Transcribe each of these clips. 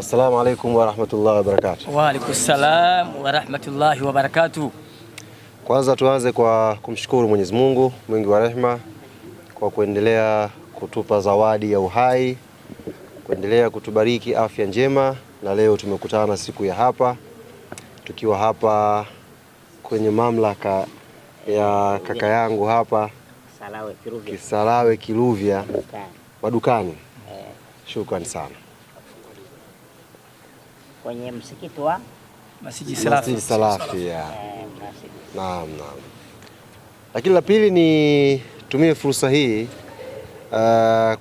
Assalamu alaikum wa rahmatullahi wa barakatuh. Wa alaikum salam wa rahmatullahi wa barakatuh. Kwanza tuanze kwa kumshukuru Mwenyezi Mungu mwingi wa rehema kwa kuendelea kutupa zawadi ya uhai, kuendelea kutubariki afya njema, na leo tumekutana siku ya hapa tukiwa hapa kwenye mamlaka ya kaka yangu hapa Kisarawe Kiluvya Madukani. Shukrani sana. Kwenye msikiti wa Masjid Salafi. Naam. Lakini la pili ni tumie fursa hii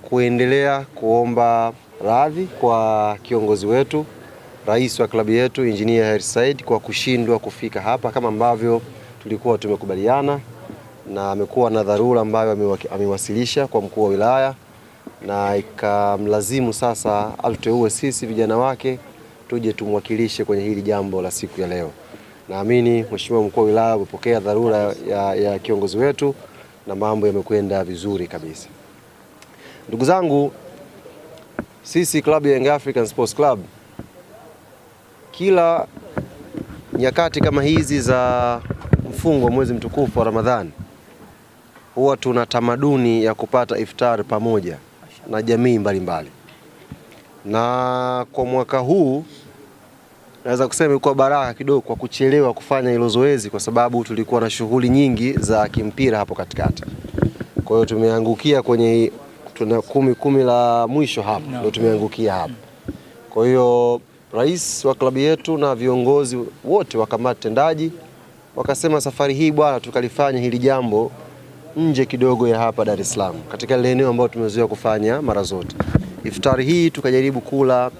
kuendelea kuomba radhi kwa kiongozi wetu, rais wa klabu yetu Engineer Hersi Said kwa kushindwa kufika hapa kama ambavyo tulikuwa tumekubaliana, na amekuwa na dharura ambayo amewasilisha kwa mkuu wa wilaya, na ikamlazimu sasa atuteue sisi vijana wake tuje tumwakilishe kwenye hili jambo la siku ya leo. Naamini mheshimiwa mkuu wa wilaya amepokea dharura ya kiongozi wetu na mambo yamekwenda vizuri kabisa. Ndugu zangu, sisi klabu ya Young African Sports Club kila nyakati kama hizi za mfungo wa mwezi mtukufu wa Ramadhani huwa tuna tamaduni ya kupata iftar pamoja na jamii mbalimbali. Na kwa mwaka huu naweza kusema ilikuwa baraka kidogo kwa kuchelewa kufanya hilo zoezi, kwa sababu tulikuwa na shughuli nyingi za kimpira hapo katikati. Kwa hiyo tumeangukia kwenye tuna kumi la mwisho hapo, ndio tumeangukia hapo. Kwa hiyo rais wa klabu yetu na viongozi wote wa kamati tendaji wakasema safari hii bwana, tukalifanya hili jambo nje kidogo ya hapa Dar es Salaam, katika ile eneo ambalo tumezoea kufanya mara zote. Iftari hii tukajaribu kula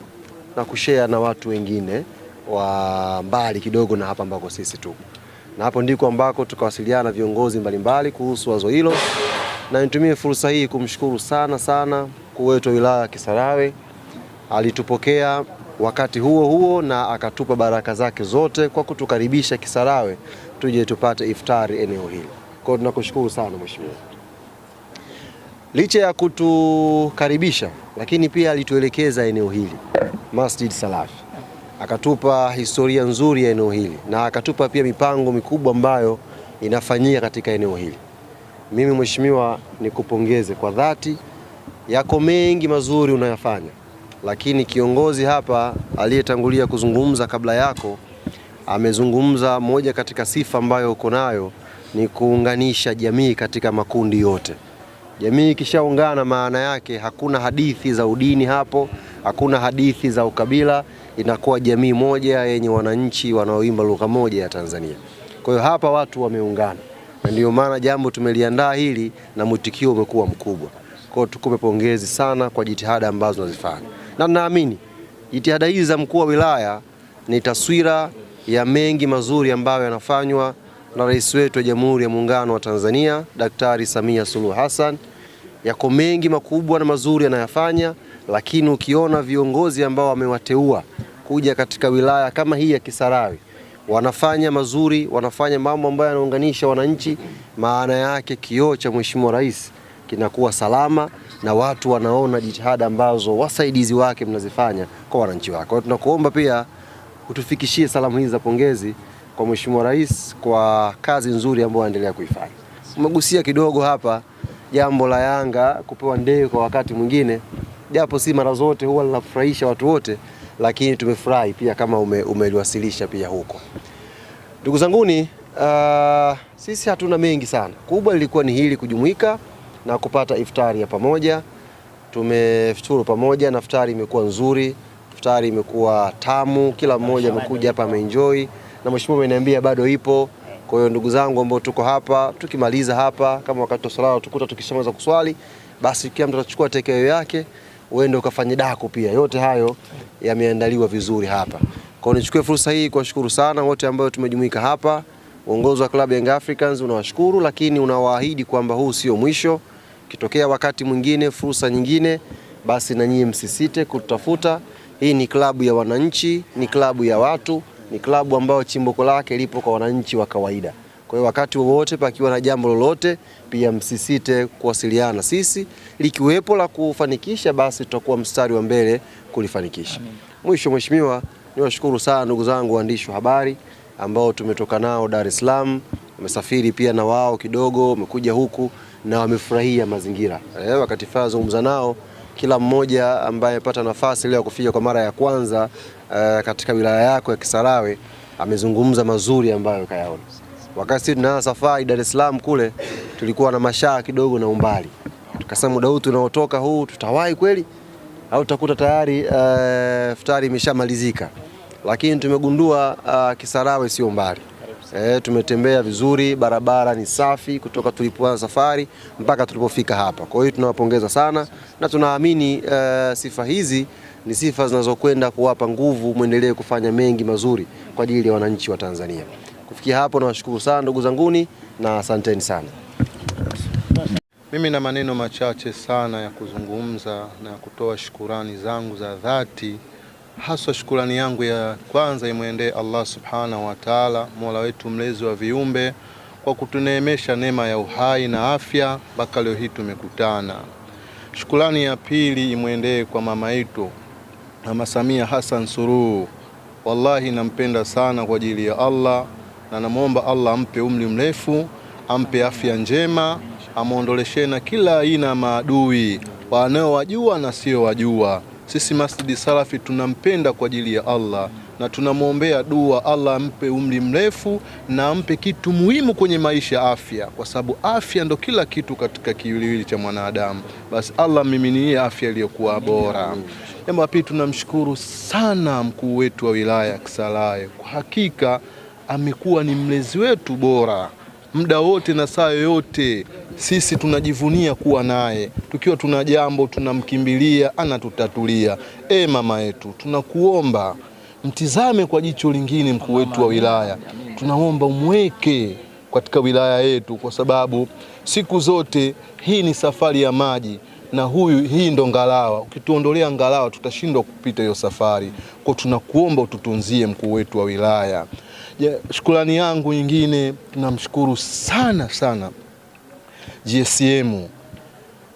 na kushare na watu wengine wa mbali kidogo na hapa ambako sisi tuko. Na hapo ndiko ambako tukawasiliana viongozi mbalimbali kuhusu wazo hilo, na nitumie fursa hii kumshukuru sana mkuu wetu wa wilaya Kisarawe. Alitupokea wakati huo na akatupa baraka zake zote kwa kutukaribisha Kisarawe tuje tupate iftari eneo hili. Kwa hiyo tunakushukuru sana mheshimiwa. Licha ya kutukaribisha, lakini pia alituelekeza eneo hili Masjid Salafi, akatupa historia nzuri ya eneo hili na akatupa pia mipango mikubwa ambayo inafanyika katika eneo hili. Mimi mheshimiwa nikupongeze kwa dhati, yako mengi mazuri unayofanya, lakini kiongozi hapa aliyetangulia kuzungumza kabla yako amezungumza moja katika sifa ambayo uko nayo ni kuunganisha jamii katika makundi yote. Jamii ikishaungana maana yake hakuna hadithi za udini hapo, hakuna hadithi za ukabila, inakuwa jamii moja yenye wananchi wanaoimba lugha moja ya Tanzania. Kwa hiyo hapa watu wameungana, na ndio maana jambo tumeliandaa hili na mwitikio umekuwa mkubwa. Kwa hiyo tukupe pongezi sana kwa jitihada ambazo unazifanya, na naamini jitihada hizi za mkuu wa wilaya ni taswira ya mengi mazuri ambayo yanafanywa na rais wetu wa Jamhuri ya Muungano wa Tanzania Daktari Samia Suluhu Hassan. Yako mengi makubwa na mazuri yanayofanya, lakini ukiona viongozi ambao wamewateua kuja katika wilaya kama hii ya Kisarawe wanafanya mazuri, wanafanya mambo ambayo yanaunganisha wananchi, maana yake kioo cha mheshimiwa rais kinakuwa salama na watu wanaona jitihada ambazo wasaidizi wake mnazifanya kwa wananchi wake. Kwa hiyo tunakuomba pia utufikishie salamu hizi za pongezi kwa mheshimiwa rais kwa kazi nzuri ambayo anaendelea kuifanya. Umegusia kidogo hapa jambo la Yanga kupewa ndege kwa wakati mwingine, japo si mara zote huwa linafurahisha watu wote, lakini tumefurahi pia kama umeliwasilisha pia huko. Ndugu zanguni, sisi hatuna mengi sana. Kubwa lilikuwa ni hili, kujumuika na kupata iftari ya pamoja. Tumefuturu pamoja na iftari imekuwa nzuri, iftari imekuwa tamu, kila mmoja amekuja hapa ameenjoy, na mheshimiwa ameniambia bado ipo. Kwa hiyo ndugu zangu ambao tuko hapa, tukimaliza hapa kama wakati wa swala tukuta tukishamaliza kuswali, basi kila mtu atachukua tekeo yake uende ukafanye daku pia. Yote hayo yameandaliwa vizuri hapa. Kwa hiyo nichukue fursa hii kuwashukuru sana wote ambao tumejumuika hapa. Uongozi wa klabu ya Young Africans unawashukuru, lakini unawaahidi kwamba huu sio mwisho. Kitokea wakati mwingine fursa nyingine, basi na nyinyi msisite kutafuta. Hii ni klabu ya wananchi, ni klabu ya watu, ni klabu ambayo chimbuko lake lipo kwa wananchi wa kawaida. Kwa hiyo wakati wowote pakiwa na jambo lolote, pia msisite kuwasiliana sisi, likiwepo la kufanikisha basi tutakuwa mstari wa mbele kulifanikisha. Mwisho mheshimiwa, niwashukuru sana ndugu zangu waandishi wa habari ambao tumetoka nao Dar es Salaam, wamesafiri pia na wao kidogo, wamekuja huku na wamefurahia mazingira. Wakati nazungumza nao, kila mmoja ambaye pata nafasi leo kufika kwa mara ya kwanza katika wilaya yako ya Kisarawe amezungumza mazuri ambayo kayaona. Wakati tunaanza safari Dar es Salaam kule, tulikuwa na mashaka kidogo na umbali. Tukasema muda huu tunaotoka huu tutawahi kweli au tutakuta tayari iftari imeshamalizika. Lakini tumegundua Kisarawe sio mbali. Tumetembea vizuri, barabara ni safi kutoka tulipoanza safari mpaka tulipofika hapa. Kwa hiyo tunawapongeza sana na tunaamini sifa hizi ni sifa zinazokwenda kuwapa nguvu muendelee kufanya mengi mazuri kwa ajili ya wananchi wa Tanzania. Kufikia hapo nawashukuru sana ndugu zanguni na asanteni sana. Mimi na maneno machache sana ya kuzungumza na kutoa shukurani zangu za dhati. Haswa shukurani yangu ya kwanza imwendee Allah subhanahu wa ta'ala, Mola wetu mlezi wa viumbe, kwa kutuneemesha neema ya uhai na afya mpaka leo hii tumekutana. Shukurani ya pili imwendee kwa mama yetu Mama Samia Hassan Suluhu. Wallahi nampenda sana kwa ajili ya Allah na namuomba Allah ampe umri mrefu, ampe afya njema, amuondoleshe na kila aina ya maadui wanaowajua na sio wajua. Sisi Masjid Salafi tunampenda kwa ajili ya Allah na tunamuombea dua Allah ampe umri mrefu na ampe kitu muhimu kwenye maisha, afya, kwa sababu afya ndo kila kitu katika kiwiliwili cha mwanadamu. Basi Allah miminie afya iliyokuwa bora. Jambo la pili, tunamshukuru sana mkuu wetu wa wilaya ya Kisarawe. Kwa hakika amekuwa ni mlezi wetu bora muda wote na saa yoyote. Sisi tunajivunia kuwa naye, tukiwa tuna jambo tunamkimbilia, anatutatulia. Mama yetu, tunakuomba mtizame kwa jicho lingine mkuu wetu wa wilaya, tunaomba umweke katika wilaya yetu, kwa sababu siku zote hii ni safari ya maji na hii ndo ngalawa. Ukituondolea ngalawa tutashindwa kupita hiyo safari. Kwa tunakuomba ututunzie mkuu wetu wa wilaya. Shukrani yangu nyingine, tunamshukuru sana sana GSM.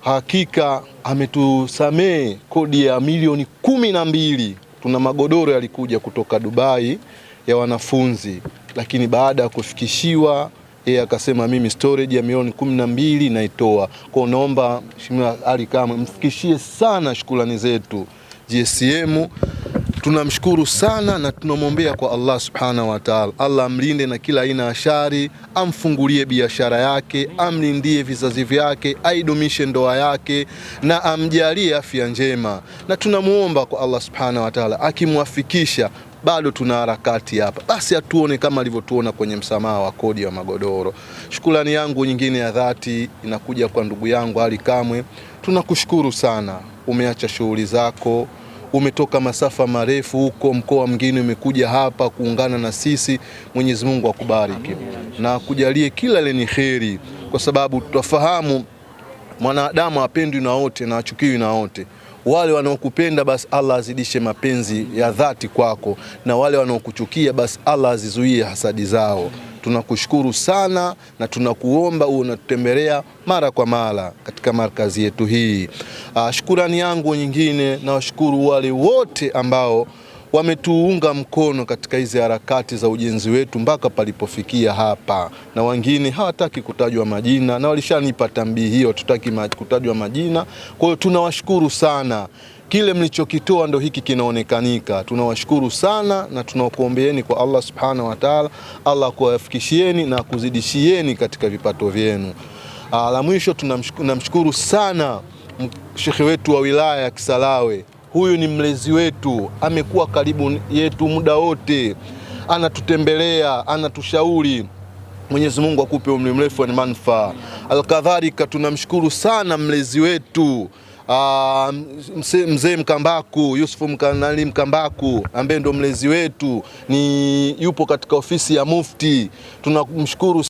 Hakika ametusamee kodi ya milioni 12. Tuna magodoro yalikuja kutoka Dubai ya wanafunzi, lakini baada ya kufikishiwa yeye akasema mimi storage ya milioni 12 naitoa. Kwa naomba Mheshimiwa Ali Kamwe mfikishie sana shukrani zetu GSM. Tunamshukuru sana na tunamwombea kwa Allah subhanahu wa ta'ala, Allah amlinde na kila aina ya shari, amfungulie biashara yake, amlindie vizazi vyake, aidumishe ndoa yake na amjalie afya njema. Na tunamuomba kwa Allah subhanahu wa ta'ala akimwafikisha, bado tuna harakati hapa, basi atuone kama alivyotuona kwenye msamaha wa kodi ya magodoro. Shukrani yangu nyingine ya dhati inakuja kwa ndugu yangu Ali Kamwe. Tunakushukuru sana, umeacha shughuli zako, umetoka masafa marefu huko mkoa mwingine, umekuja hapa kuungana na sisi. Mwenyezi Mungu akubariki na akujalie kila lenye kheri, kwa sababu tutafahamu mwanadamu hapendwi na wote na achukiwi na wote. Wale wanaokupenda basi Allah azidishe mapenzi ya dhati kwako, na wale wanaokuchukia basi Allah azizuie hasadi zao. Tunakushukuru sana na tunakuomba unatutembelea mara kwa mara katika markazi yetu hii. Shukrani yangu nyingine, na washukuru wale wote ambao wametuunga mkono katika hizi harakati za ujenzi wetu mpaka palipofikia hapa, na wengine hawataki kutajwa majina na walishanipa tambii hiyo, tutaki kutajwa majina. Kwa hiyo tunawashukuru sana, kile mlichokitoa ndo hiki kinaonekanika. Tunawashukuru sana na tunakuombeeni kwa Allah subhanahu wa ta'ala, Allah kuwafikishieni na kuzidishieni katika vipato vyenu. La mwisho, tunamshukuru sana Sheikh wetu wa wilaya ya Kisarawe. Huyu ni mlezi wetu, amekuwa karibu yetu muda wote, anatutembelea, anatushauri. Mwenyezi Mungu akupe umri mrefu na manufaa. Alkadhalika tunamshukuru sana mlezi wetu mzee Mkambaku, Yusuf Mkambaku, ambaye ndo mlezi wetu, yupo katika ofisi ya Mufti. Tunamshukuru